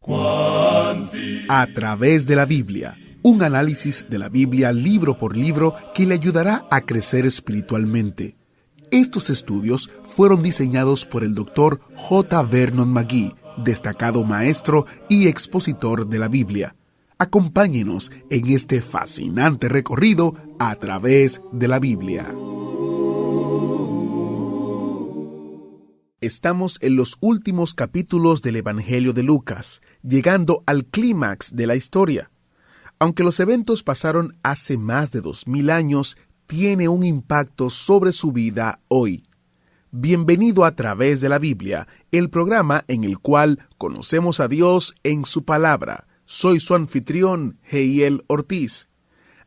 A través de la Biblia, un análisis de la Biblia libro por libro que le ayudará a crecer espiritualmente. Estos estudios fueron diseñados por el Dr. J. Vernon McGee, destacado maestro y expositor de la Biblia. Acompáñenos en este fascinante recorrido a través de la Biblia. Estamos en los últimos capítulos del Evangelio de Lucas, llegando al clímax de la historia. Aunque los eventos pasaron hace más de 2000 años, tiene un impacto sobre su vida hoy. Bienvenido a través de la Biblia, el programa en el cual conocemos a Dios en su palabra. Soy su anfitrión, Heiel Ortiz.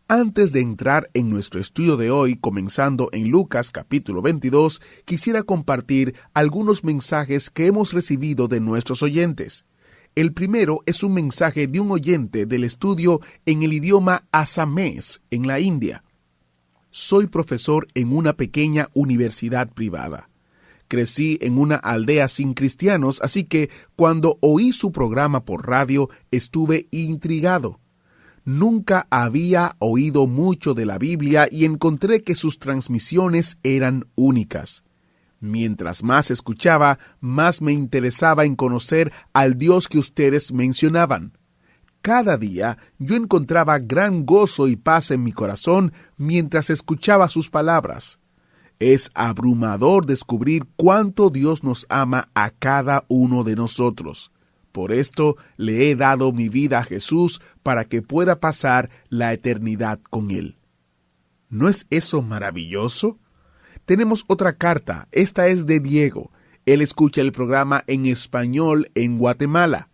Antes de entrar en nuestro estudio de hoy, comenzando en Lucas capítulo 22, quisiera compartir algunos mensajes que hemos recibido de nuestros oyentes. El primero es un mensaje de un oyente del estudio en el idioma asamés, en la India. Soy profesor en una pequeña universidad privada. Crecí en una aldea sin cristianos, así que cuando oí su programa por radio, estuve intrigado. Nunca había oído mucho de la Biblia y encontré que sus transmisiones eran únicas. Mientras más escuchaba, más me interesaba en conocer al Dios que ustedes mencionaban. Cada día yo encontraba gran gozo y paz en mi corazón mientras escuchaba sus palabras. Es abrumador descubrir cuánto Dios nos ama a cada uno de nosotros. Por esto le he dado mi vida a Jesús para que pueda pasar la eternidad con Él. ¿No es eso maravilloso? Tenemos otra carta. Esta es de Diego. Él escucha el programa en español en Guatemala.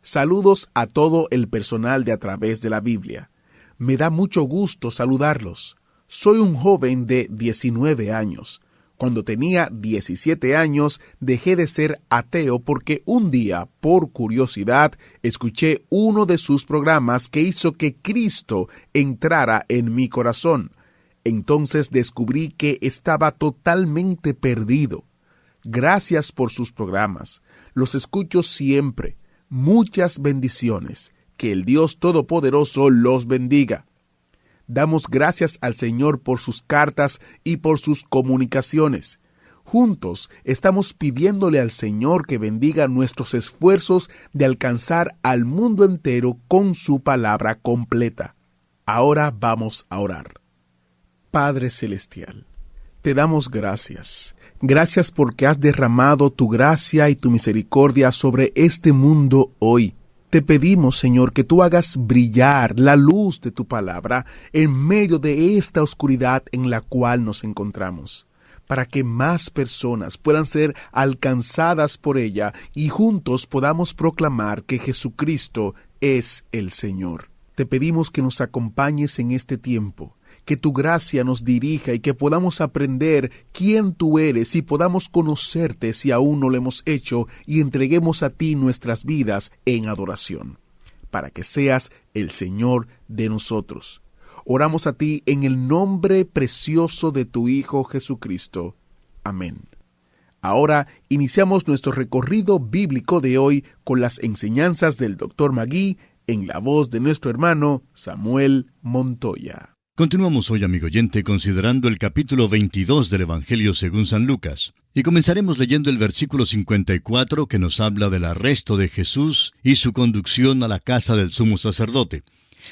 Saludos a todo el personal de A Través de la Biblia. Me da mucho gusto saludarlos. Soy un joven de 19 años. Cuando tenía 17 años, dejé de ser ateo porque un día, por curiosidad, escuché uno de sus programas que hizo que Cristo entrara en mi corazón. Entonces descubrí que estaba totalmente perdido. Gracias por sus programas. Los escucho siempre. Muchas bendiciones. Que el Dios Todopoderoso los bendiga. Damos gracias al Señor por sus cartas y por sus comunicaciones. Juntos estamos pidiéndole al Señor que bendiga nuestros esfuerzos de alcanzar al mundo entero con su palabra completa. Ahora vamos a orar. Padre Celestial, te damos gracias. Gracias porque has derramado tu gracia y tu misericordia sobre este mundo hoy. Te pedimos, Señor, que tú hagas brillar la luz de tu palabra en medio de esta oscuridad en la cual nos encontramos, para que más personas puedan ser alcanzadas por ella y juntos podamos proclamar que Jesucristo es el Señor. Te pedimos que nos acompañes en este tiempo, que tu gracia nos dirija y que podamos aprender quién tú eres y podamos conocerte si aún no lo hemos hecho y entreguemos a ti nuestras vidas en adoración, para que seas el Señor de nosotros. Oramos a ti en el nombre precioso de tu Hijo Jesucristo. Amén. Ahora iniciamos nuestro recorrido bíblico de hoy con las enseñanzas del Dr. McGee en la voz de nuestro hermano Samuel Montoya. Continuamos hoy, amigo oyente, considerando el capítulo 22 del Evangelio según San Lucas. Y comenzaremos leyendo el versículo 54 que nos habla del arresto de Jesús y su conducción a la casa del sumo sacerdote.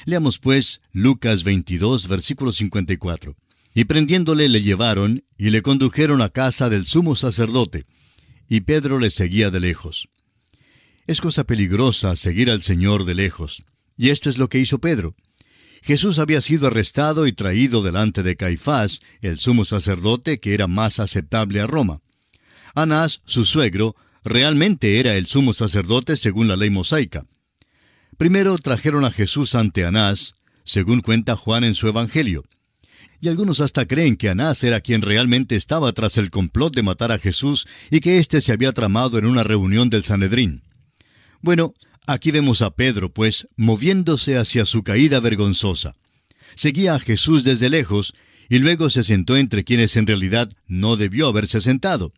Leamos pues Lucas 22, versículo 54. Y prendiéndole le llevaron y le condujeron a casa del sumo sacerdote. Y Pedro le seguía de lejos. Es cosa peligrosa seguir al Señor de lejos. Y esto es lo que hizo Pedro. Jesús había sido arrestado y traído delante de Caifás, el sumo sacerdote que era más aceptable a Roma. Anás, su suegro, realmente era el sumo sacerdote según la ley mosaica. Primero trajeron a Jesús ante Anás, según cuenta Juan en su Evangelio. Y algunos hasta creen que Anás era quien realmente estaba tras el complot de matar a Jesús y que éste se había tramado en una reunión del Sanedrín. Bueno, aquí vemos a Pedro, pues, moviéndose hacia su caída vergonzosa. Seguía a Jesús desde lejos y luego se sentó entre quienes en realidad no debió haberse sentado.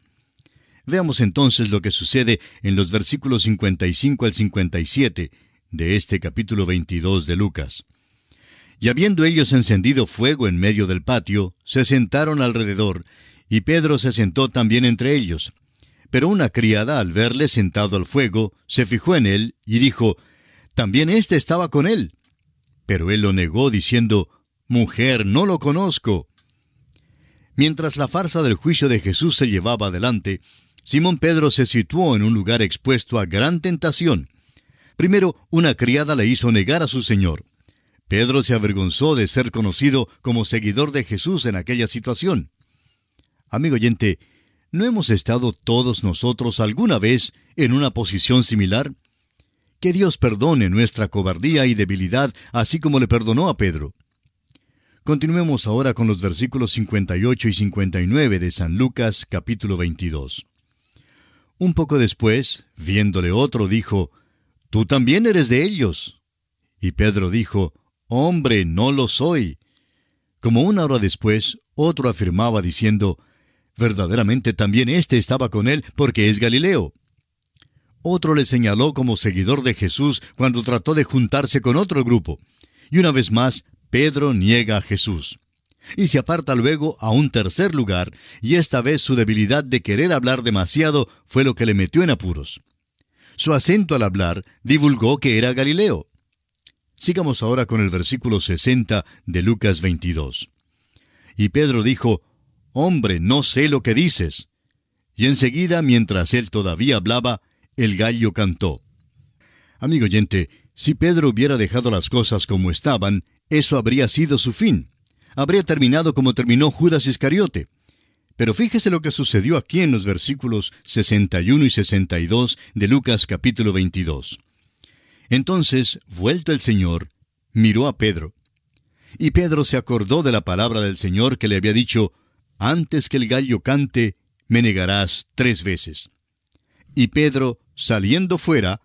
Veamos entonces lo que sucede en los versículos 55 al 57 de este capítulo 22 de Lucas. Y habiendo ellos encendido fuego en medio del patio, se sentaron alrededor, y Pedro se sentó también entre ellos. Pero una criada, al verle sentado al fuego, se fijó en él, y dijo, «También éste estaba con él». Pero él lo negó, diciendo, «Mujer, no lo conozco». Mientras la farsa del juicio de Jesús se llevaba adelante, Simón Pedro se situó en un lugar expuesto a gran tentación. Primero, una criada le hizo negar a su Señor. Pedro se avergonzó de ser conocido como seguidor de Jesús en aquella situación. Amigo oyente, ¿no hemos estado todos nosotros alguna vez en una posición similar? Que Dios perdone nuestra cobardía y debilidad, así como le perdonó a Pedro. Continuemos ahora con los versículos 58 y 59 de San Lucas, capítulo 22. Un poco después, viéndole otro, dijo, «Tú también eres de ellos». Y Pedro dijo, «Hombre, no lo soy». Como una hora después, otro afirmaba diciendo, «Verdaderamente también éste estaba con él, porque es Galileo». Otro le señaló como seguidor de Jesús cuando trató de juntarse con otro grupo. Y una vez más, Pedro niega a Jesús. Y se aparta luego a un tercer lugar, y esta vez su debilidad de querer hablar demasiado fue lo que le metió en apuros. Su acento al hablar divulgó que era Galileo. Sigamos ahora con el versículo 60 de Lucas 22. Y Pedro dijo, «Hombre, no sé lo que dices». Y enseguida, mientras él todavía hablaba, el gallo cantó. Amigo oyente, si Pedro hubiera dejado las cosas como estaban, eso habría sido su fin. Habría terminado como terminó Judas Iscariote. Pero fíjese lo que sucedió aquí en los versículos 61 y 62 de Lucas capítulo 22. Entonces, vuelto el Señor, miró a Pedro. Y Pedro se acordó de la palabra del Señor que le había dicho, «Antes que el gallo cante, me negarás 3 veces». Y Pedro, saliendo fuera,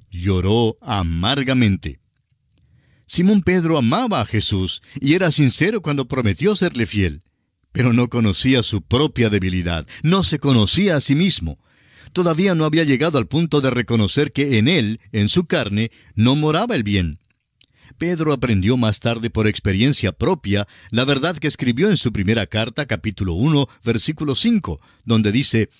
lloró amargamente. Simón Pedro amaba a Jesús y era sincero cuando prometió serle fiel, pero no conocía su propia debilidad, no se conocía a sí mismo. Todavía no había llegado al punto de reconocer que en él, en su carne, no moraba el bien. Pedro aprendió más tarde por experiencia propia la verdad que escribió en su primera carta, capítulo 1, versículo 5, donde dice,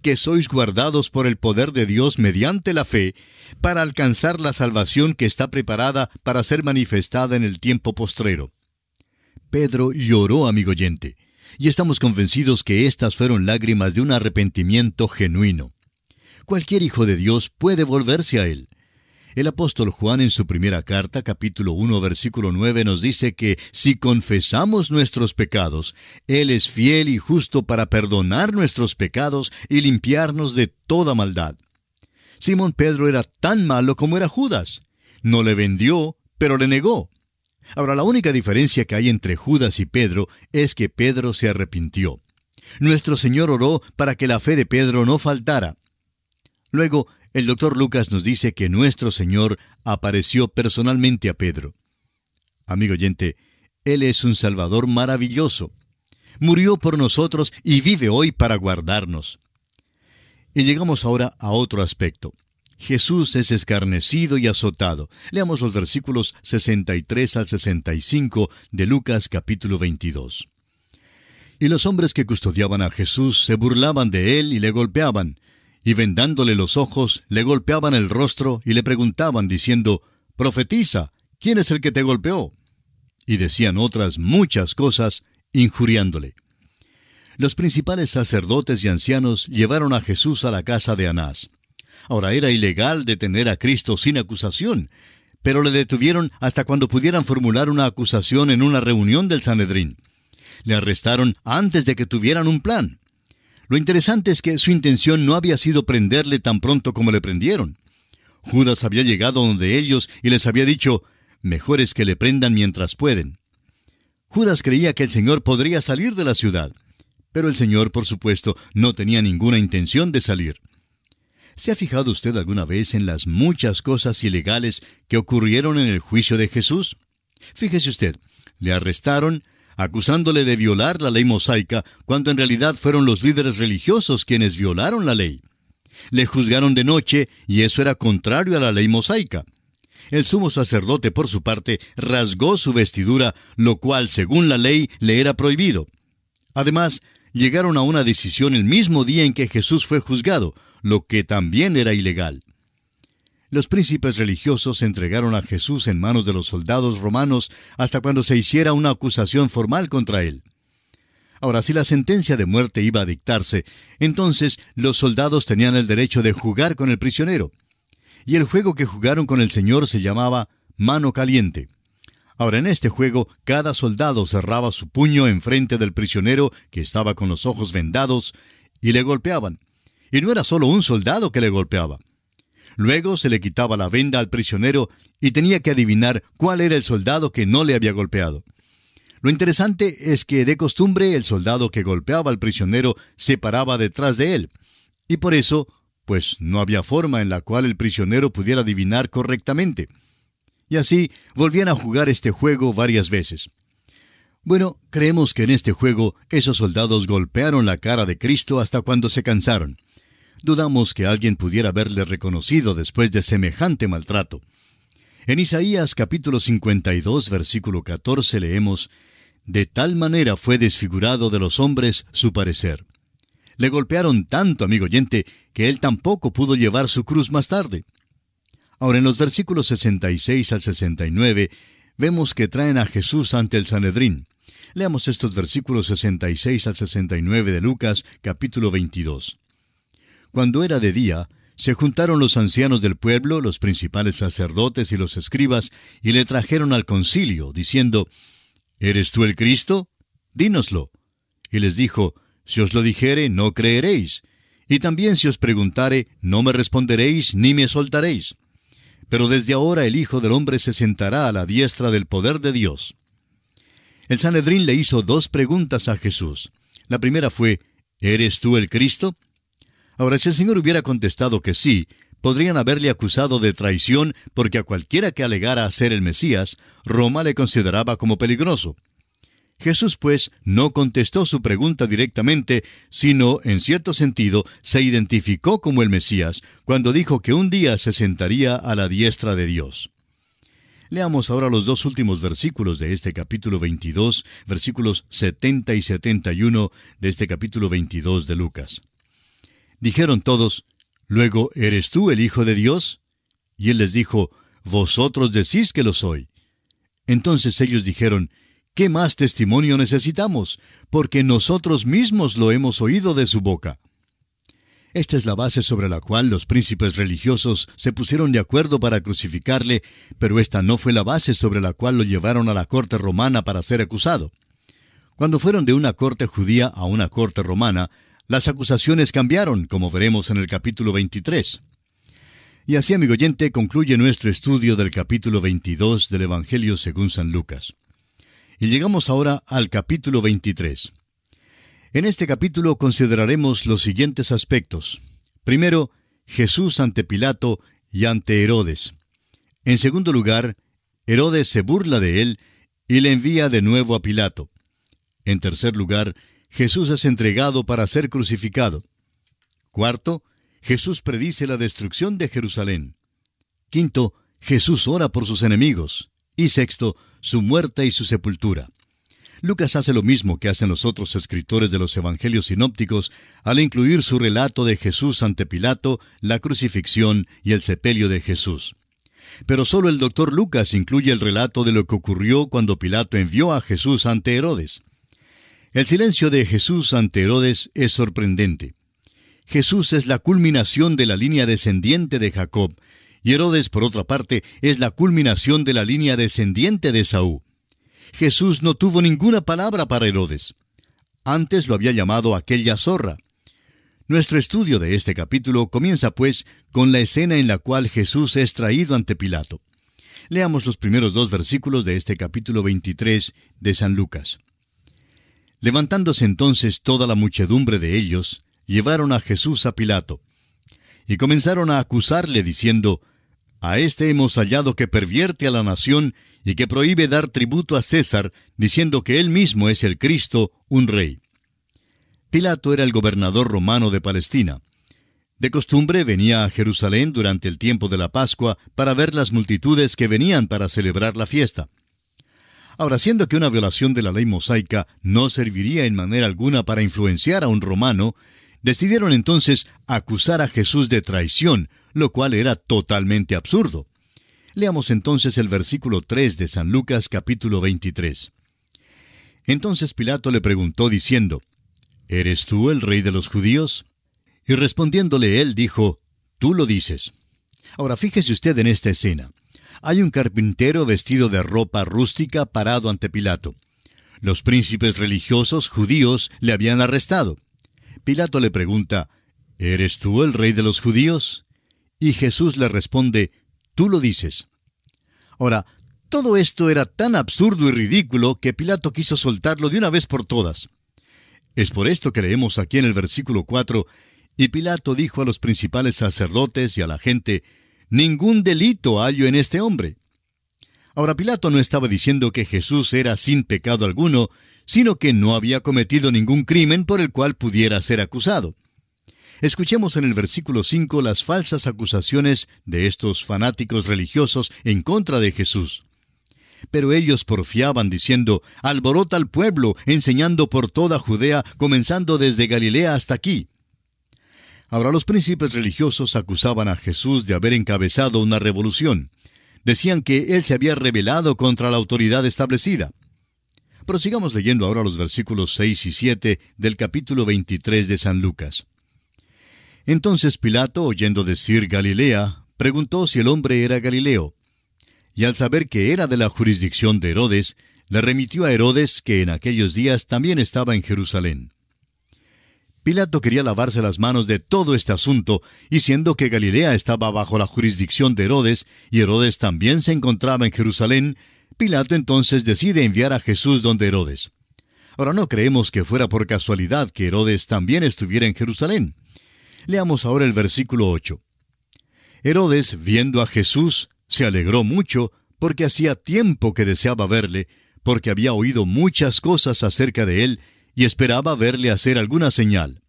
que sois guardados por el poder de Dios mediante la fe, para alcanzar la salvación que está preparada para ser manifestada en el tiempo postrero. Pedro lloró, amigo oyente, y estamos convencidos que estas fueron lágrimas de un arrepentimiento genuino. Cualquier hijo de Dios puede volverse a Él. El apóstol Juan en su primera carta, capítulo 1, versículo 9, nos dice que si confesamos nuestros pecados, Él es fiel y justo para perdonar nuestros pecados y limpiarnos de toda maldad. Simón Pedro era tan malo como era Judas. No le vendió, pero le negó. Ahora, la única diferencia que hay entre Judas y Pedro es que Pedro se arrepintió. Nuestro Señor oró para que la fe de Pedro no faltara. Luego, el doctor Lucas nos dice que nuestro Señor apareció personalmente a Pedro. Amigo oyente, Él es un Salvador maravilloso. Murió por nosotros y vive hoy para guardarnos. Y llegamos ahora a otro aspecto. Jesús es escarnecido y azotado. Leamos los versículos 63 al 65 de Lucas capítulo 22. Y los hombres que custodiaban a Jesús se burlaban de él y le golpeaban, y vendándole los ojos, le golpeaban el rostro y le preguntaban, diciendo, «Profetiza, ¿quién es el que te golpeó?» Y decían otras muchas cosas, injuriándole. Los principales sacerdotes y ancianos llevaron a Jesús a la casa de Anás. Ahora era ilegal detener a Cristo sin acusación, pero le detuvieron hasta cuando pudieran formular una acusación en una reunión del Sanedrín. Le arrestaron antes de que tuvieran un plan. Lo interesante es que su intención no había sido prenderle tan pronto como le prendieron. Judas había llegado donde ellos y les había dicho, «Mejor es que le prendan mientras pueden». Judas creía que el Señor podría salir de la ciudad, pero el Señor, por supuesto, no tenía ninguna intención de salir. ¿Se ha fijado usted alguna vez en las muchas cosas ilegales que ocurrieron en el juicio de Jesús? Fíjese usted, le arrestaron, acusándole de violar la ley mosaica, cuando en realidad fueron los líderes religiosos quienes violaron la ley. Le juzgaron de noche, y eso era contrario a la ley mosaica. El sumo sacerdote, por su parte, rasgó su vestidura, lo cual, según la ley, le era prohibido. Además, llegaron a una decisión el mismo día en que Jesús fue juzgado, lo que también era ilegal. Los príncipes religiosos entregaron a Jesús en manos de los soldados romanos hasta cuando se hiciera una acusación formal contra él. Ahora, si la sentencia de muerte iba a dictarse, entonces los soldados tenían el derecho de jugar con el prisionero. Y el juego que jugaron con el Señor se llamaba mano caliente. Ahora, en este juego, cada soldado cerraba su puño enfrente del prisionero que estaba con los ojos vendados y le golpeaban. Y no era solo un soldado que le golpeaba. Luego se le quitaba la venda al prisionero y tenía que adivinar cuál era el soldado que no le había golpeado. Lo interesante es que de costumbre el soldado que golpeaba al prisionero se paraba detrás de él. Y por eso, pues no había forma en la cual el prisionero pudiera adivinar correctamente. Y así volvían a jugar este juego varias veces. Bueno, creemos que en este juego esos soldados golpearon la cara de Cristo hasta cuando se cansaron. Dudamos que alguien pudiera haberle reconocido después de semejante maltrato. En Isaías capítulo 52, versículo 14 leemos: «De tal manera fue desfigurado de los hombres su parecer». Le golpearon tanto, amigo oyente, que él tampoco pudo llevar su cruz más tarde. Ahora, en los versículos 66 al 69, vemos que traen a Jesús ante el Sanedrín. Leamos estos versículos 66 al 69 de Lucas, capítulo 22. Cuando era de día, se juntaron los ancianos del pueblo, los principales sacerdotes y los escribas, y le trajeron al concilio, diciendo: «¿Eres tú el Cristo? Dínoslo». Y les dijo: «Si os lo dijere, no creeréis. Y también si os preguntare, no me responderéis ni me soltaréis. Pero desde ahora el Hijo del Hombre se sentará a la diestra del poder de Dios». El Sanedrín le hizo dos preguntas a Jesús. La primera fue: ¿eres tú el Cristo? Ahora, si el Señor hubiera contestado que sí, podrían haberle acusado de traición, porque a cualquiera que alegara ser el Mesías, Roma le consideraba como peligroso. Jesús, pues, no contestó su pregunta directamente, sino, en cierto sentido, se identificó como el Mesías, cuando dijo que un día se sentaría a la diestra de Dios. Leamos ahora los dos últimos versículos de este capítulo 22, versículos 70 y 71 de este capítulo 22 de Lucas. Dijeron todos: «¿Luego eres tú el Hijo de Dios?» Y él les dijo: «Vosotros decís que lo soy». Entonces ellos dijeron: «¿Qué más testimonio necesitamos? Porque nosotros mismos lo hemos oído de su boca». Esta es la base sobre la cual los príncipes religiosos se pusieron de acuerdo para crucificarle, pero esta no fue la base sobre la cual lo llevaron a la corte romana para ser acusado. Cuando fueron de una corte judía a una corte romana, las acusaciones cambiaron, como veremos en el capítulo 23. Y así, amigo oyente, concluye nuestro estudio del capítulo 22 del Evangelio según San Lucas. Y llegamos ahora al capítulo 23. En este capítulo consideraremos los siguientes aspectos. Primero, Jesús ante Pilato y ante Herodes. En segundo lugar, Herodes se burla de él y le envía de nuevo a Pilato. En tercer lugar, Jesús es entregado para ser crucificado. Cuarto, Jesús predice la destrucción de Jerusalén. Quinto, Jesús ora por sus enemigos. Y sexto, su muerte y su sepultura. Lucas hace lo mismo que hacen los otros escritores de los evangelios sinópticos al incluir su relato de Jesús ante Pilato, la crucifixión y el sepelio de Jesús. Pero solo el doctor Lucas incluye el relato de lo que ocurrió cuando Pilato envió a Jesús ante Herodes. El silencio de Jesús ante Herodes es sorprendente. Jesús es la culminación de la línea descendiente de Jacob, y Herodes, por otra parte, es la culminación de la línea descendiente de Esaú. Jesús no tuvo ninguna palabra para Herodes. Antes lo había llamado aquella zorra. Nuestro estudio de este capítulo comienza, pues, con la escena en la cual Jesús es traído ante Pilato. Leamos los primeros dos versículos de este capítulo 23 de San Lucas. Levantándose entonces toda la muchedumbre de ellos, llevaron a Jesús a Pilato. Y comenzaron a acusarle, diciendo: A este hemos hallado que pervierte a la nación y que prohíbe dar tributo a César, diciendo que él mismo es el Cristo, un rey. Pilato era el gobernador romano de Palestina. De costumbre venía a Jerusalén durante el tiempo de la Pascua para ver las multitudes que venían para celebrar la fiesta. Ahora, siendo que una violación de la ley mosaica no serviría en manera alguna para influenciar a un romano, decidieron entonces acusar a Jesús de traición, lo cual era totalmente absurdo. Leamos entonces el versículo 3 de San Lucas capítulo 23. Entonces Pilato le preguntó diciendo, ¿Eres tú el rey de los judíos? Y respondiéndole él dijo, Tú lo dices. Ahora fíjese usted en esta escena. Hay un carpintero vestido de ropa rústica parado ante Pilato. Los príncipes religiosos judíos le habían arrestado. Pilato le pregunta, ¿Eres tú el rey de los judíos? Y Jesús le responde, Tú lo dices. Ahora, todo esto era tan absurdo y ridículo que Pilato quiso soltarlo de una vez por todas. Es por esto que leemos aquí en el versículo 4, y Pilato dijo a los principales sacerdotes y a la gente, Ningún delito hallo en este hombre. Ahora Pilato no estaba diciendo que Jesús era sin pecado alguno, sino que no había cometido ningún crimen por el cual pudiera ser acusado. Escuchemos en el versículo 5 las falsas acusaciones de estos fanáticos religiosos en contra de Jesús. Pero ellos porfiaban diciendo, alborota al pueblo, enseñando por toda Judea, comenzando desde Galilea hasta aquí. Ahora los príncipes religiosos acusaban a Jesús de haber encabezado una revolución. Decían que él se había rebelado contra la autoridad establecida. Pero sigamos leyendo ahora los versículos 6 y 7 del capítulo 23 de San Lucas. Entonces Pilato, oyendo decir Galilea, preguntó si el hombre era Galileo. Y al saber que era de la jurisdicción de Herodes, le remitió a Herodes, que en aquellos días también estaba en Jerusalén. Pilato quería lavarse las manos de todo este asunto, y siendo que Galilea estaba bajo la jurisdicción de Herodes, y Herodes también se encontraba en Jerusalén, Pilato entonces decide enviar a Jesús donde Herodes. Ahora no creemos que fuera por casualidad que Herodes también estuviera en Jerusalén. Leamos ahora el versículo 8. Herodes, viendo a Jesús, se alegró mucho, porque hacía tiempo que deseaba verle, porque había oído muchas cosas acerca de él, y esperaba verle hacer alguna señal.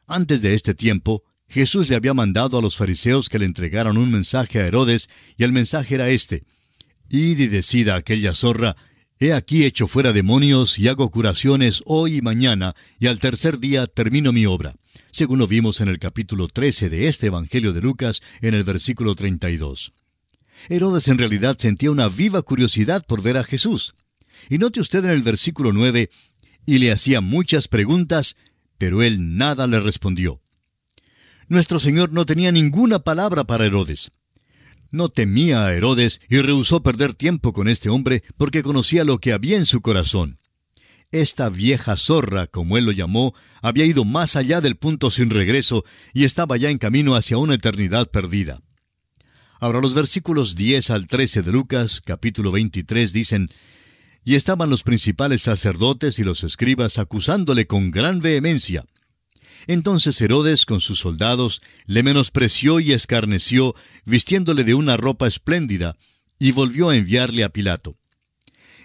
Antes de este tiempo, Jesús le había mandado a los fariseos que le entregaran un mensaje a Herodes, y el mensaje era este: Id y decid a aquella zorra, he aquí echo fuera demonios y hago curaciones hoy y mañana, y al tercer día termino mi obra, según lo vimos en el capítulo 13 de este Evangelio de Lucas, en el versículo 32. Herodes en realidad sentía una viva curiosidad por ver a Jesús. Y note usted en el versículo 9, y le hacía muchas preguntas, pero él nada le respondió. Nuestro Señor no tenía ninguna palabra para Herodes. No temía a Herodes y rehusó perder tiempo con este hombre porque conocía lo que había en su corazón. Esta vieja zorra, como él lo llamó, había ido más allá del punto sin regreso y estaba ya en camino hacia una eternidad perdida. Ahora los versículos 10 al 13 de Lucas, capítulo 23, dicen: Y estaban los principales sacerdotes y los escribas acusándole con gran vehemencia. Entonces Herodes con sus soldados le menospreció y escarneció, vistiéndole de una ropa espléndida, y volvió a enviarle a Pilato.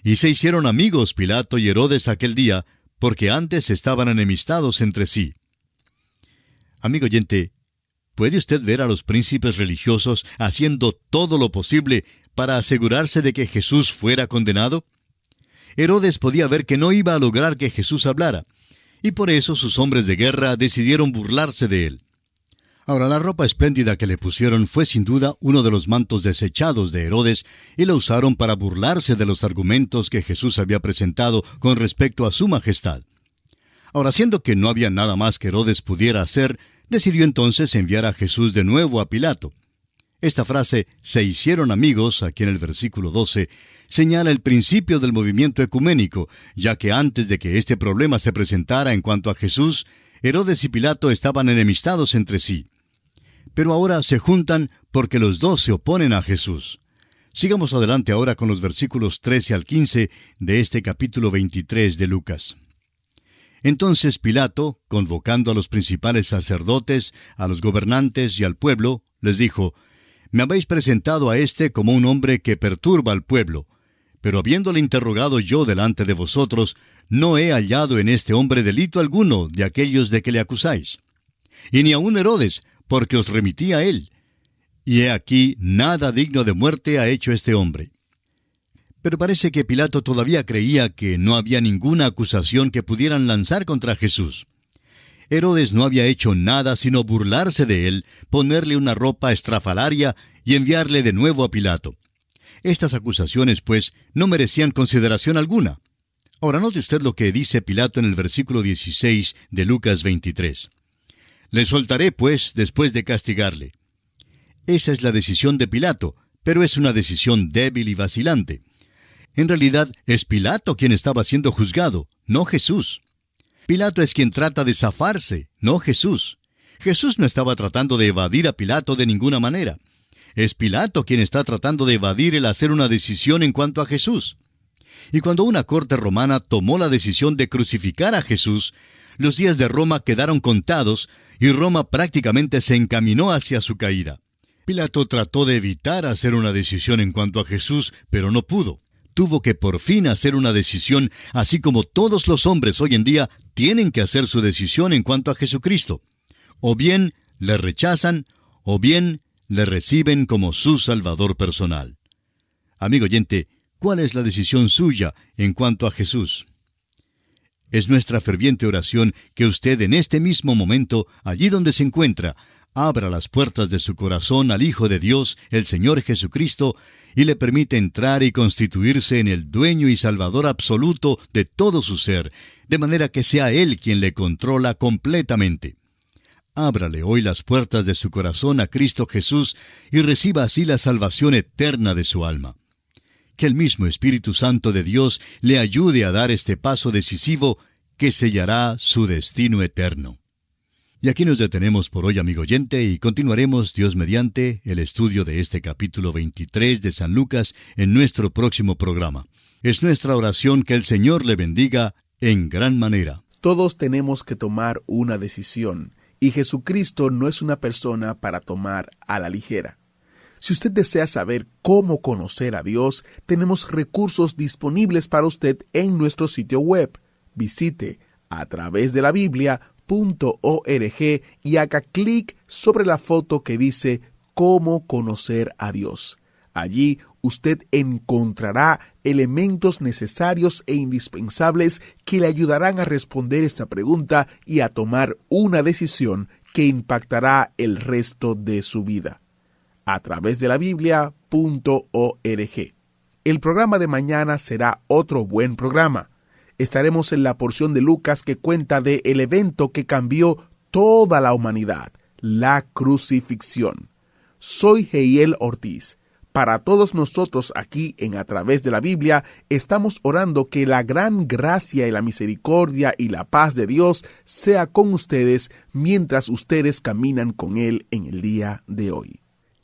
Y se hicieron amigos Pilato y Herodes aquel día, porque antes estaban enemistados entre sí. Amigo oyente, ¿puede usted ver a los príncipes religiosos haciendo todo lo posible para asegurarse de que Jesús fuera condenado? Herodes podía ver que no iba a lograr que Jesús hablara, y por eso sus hombres de guerra decidieron burlarse de él. Ahora, la ropa espléndida que le pusieron fue sin duda uno de los mantos desechados de Herodes, y lo usaron para burlarse de los argumentos que Jesús había presentado con respecto a su majestad. Ahora, siendo que no había nada más que Herodes pudiera hacer, decidió entonces enviar a Jesús de nuevo a Pilato. Esta frase, se hicieron amigos, aquí en el versículo 12, señala el principio del movimiento ecuménico, ya que antes de que este problema se presentara en cuanto a Jesús, Herodes y Pilato estaban enemistados entre sí. Pero ahora se juntan porque los dos se oponen a Jesús. Sigamos adelante ahora con los versículos 13 al 15 de este capítulo 23 de Lucas. Entonces Pilato, convocando a los principales sacerdotes, a los gobernantes y al pueblo, les dijo: Me habéis presentado a éste como un hombre que perturba al pueblo, pero habiéndole interrogado yo delante de vosotros, no he hallado en este hombre delito alguno de aquellos de que le acusáis. Y ni aun Herodes, porque os remití a él. Y he aquí, nada digno de muerte ha hecho este hombre. Pero parece que Pilato todavía creía que no había ninguna acusación que pudieran lanzar contra Jesús. Herodes no había hecho nada sino burlarse de él, ponerle una ropa estrafalaria y enviarle de nuevo a Pilato. Estas acusaciones, pues, no merecían consideración alguna. Ahora note usted lo que dice Pilato en el versículo 16 de Lucas 23. Le soltaré, pues, después de castigarle. Esa es la decisión de Pilato, pero es una decisión débil y vacilante. En realidad, es Pilato quien estaba siendo juzgado, no Jesús. Pilato es quien trata de zafarse, no Jesús. Jesús no estaba tratando de evadir a Pilato de ninguna manera. Es Pilato quien está tratando de evadir el hacer una decisión en cuanto a Jesús. Y cuando una corte romana tomó la decisión de crucificar a Jesús, los días de Roma quedaron contados y Roma prácticamente se encaminó hacia su caída. Pilato trató de evitar hacer una decisión en cuanto a Jesús, pero no pudo. Tuvo que por fin hacer una decisión, así como todos los hombres hoy en día tienen que hacer su decisión en cuanto a Jesucristo. O bien le rechazan, o bien le reciben como su Salvador personal. Amigo oyente, ¿cuál es la decisión suya en cuanto a Jesús? Es nuestra ferviente oración que usted en este mismo momento, allí donde se encuentra, abra las puertas de su corazón al Hijo de Dios, el Señor Jesucristo, y le permite entrar y constituirse en el dueño y salvador absoluto de todo su ser, de manera que sea Él quien le controla completamente. Ábrale hoy las puertas de su corazón a Cristo Jesús y reciba así la salvación eterna de su alma. Que el mismo Espíritu Santo de Dios le ayude a dar este paso decisivo que sellará su destino eterno. Y aquí nos detenemos por hoy, amigo oyente, y continuaremos, Dios mediante, el estudio de este capítulo 23 de San Lucas en nuestro próximo programa. Es nuestra oración que el Señor le bendiga en gran manera. Todos tenemos que tomar una decisión, y Jesucristo no es una persona para tomar a la ligera. Si usted desea saber cómo conocer a Dios, tenemos recursos disponibles para usted en nuestro sitio web. Visite a través de la Biblia.org y haga clic sobre la foto que dice «Cómo conocer a Dios». Allí usted encontrará elementos necesarios e indispensables que le ayudarán a responder esta pregunta y a tomar una decisión que impactará el resto de su vida. A través de la Biblia.org. El programa de mañana será otro buen programa. Estaremos en la porción de Lucas que cuenta de el evento que cambió toda la humanidad, la crucifixión. Soy Heiel Ortiz. Para todos nosotros aquí en A Través de la Biblia, estamos orando que la gran gracia y la misericordia y la paz de Dios sea con ustedes mientras ustedes caminan con Él en el día de hoy.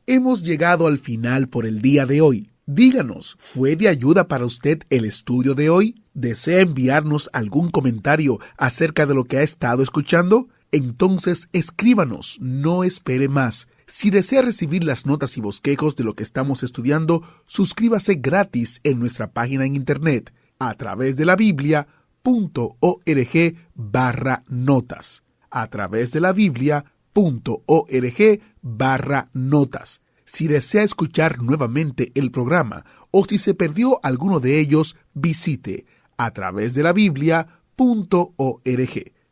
Hemos llegado al final por el día de hoy. Díganos, ¿fue de ayuda para usted el estudio de hoy? ¿Desea enviarnos algún comentario acerca de lo que ha estado escuchando? Entonces escríbanos, no espere más. Si desea recibir las notas y bosquejos de lo que estamos estudiando, suscríbase gratis en nuestra página en internet a través de la Biblia.org/notas. A través de la Biblia.org/notas. Si desea escuchar nuevamente el programa o si se perdió alguno de ellos, visite a través de la Biblia.org.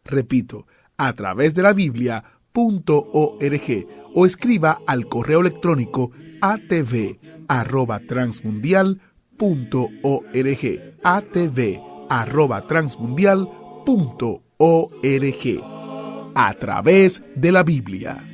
Repito, a través de la Biblia.org o escriba al correo electrónico atv@transmundial.org. atv@transmundial.org. A través de la Biblia.